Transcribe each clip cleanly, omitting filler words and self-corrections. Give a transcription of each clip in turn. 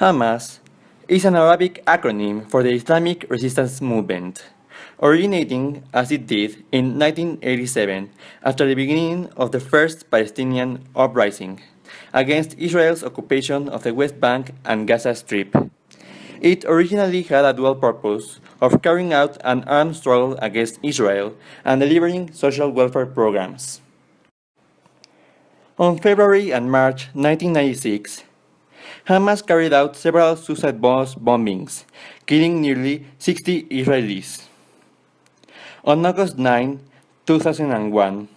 Hamas is an Arabic acronym for the Islamic Resistance Movement, originating as it did in 1987 after the beginning of the first Palestinian uprising against Israel's occupation of the West Bank and Gaza Strip. It originally had a dual purpose of carrying out an armed struggle against Israel and delivering social welfare programs. On February and March 1996, Hamas carried out several suicide bombings, killing nearly 60 Israelis. On August 9, 2001,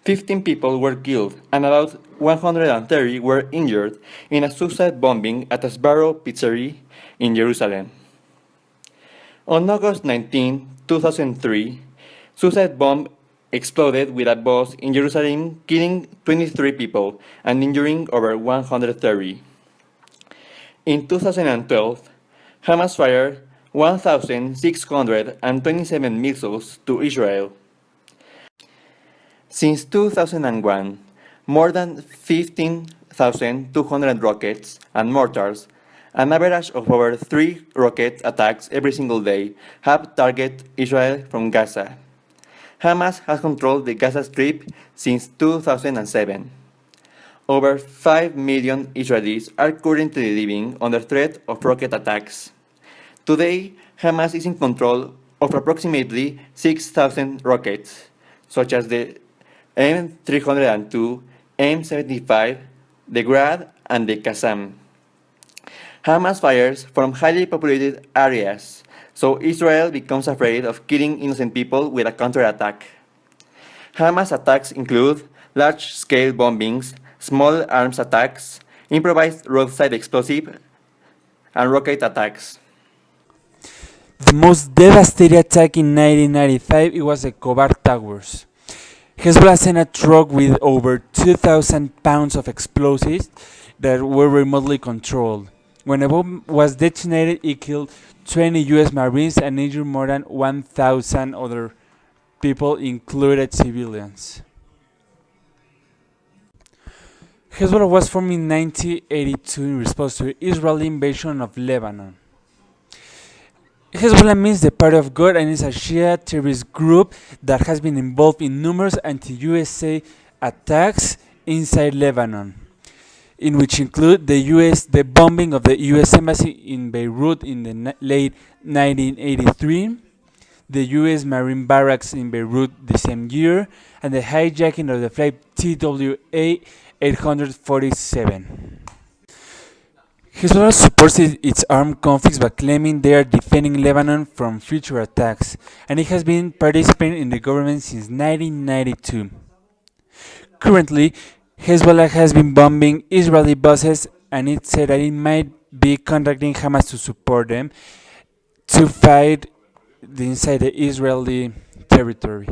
15 people were killed and about 130 were injured in a suicide bombing at a Sbarro pizzeria in Jerusalem. On August 19, 2003, suicide bomb exploded with a bus in Jerusalem, killing 23 people and injuring over 130. In 2012, Hamas fired 1,627 missiles to Israel. Since 2001, more than 15,200 rockets and mortars, an average of over 3 rocket attacks every single day, have targeted Israel from Gaza. Hamas has controlled the Gaza Strip since 2007. Over 5 million Israelis are currently living under threat of rocket attacks. Today, Hamas is in control of approximately 6,000 rockets, such as the M302, M75, the Grad, and the Qassam. Hamas fires from highly populated areas, so Israel becomes afraid of killing innocent people with a counterattack. Hamas attacks include large-scale bombings, small arms attacks, improvised roadside explosive, and rocket attacks. The most devastating attack in 1995 it was the Kobar Towers. Hezbollah sent a truck with over 2,000 pounds of explosives that were remotely controlled. When a bomb was detonated, it killed 20 U.S. Marines and injured more than 1,000 other people, included civilians. Hezbollah was formed in 1982 in response to the Israeli invasion of Lebanon. Hezbollah means the Party of God and is a Shia terrorist group that has been involved in numerous anti-USA attacks inside Lebanon, in which include the bombing of the U.S. Embassy in Beirut in the late 1983, the U.S. Marine barracks in Beirut the same year, and the hijacking of the flight TWA 847. Hezbollah supports its armed conflicts by claiming they are defending Lebanon from future attacks, and it has been participating in the government since 1992. Currently, Hezbollah has been bombing Israeli buses, and it said that it might be contacting Hamas to support them to fight inside the Israeli territory.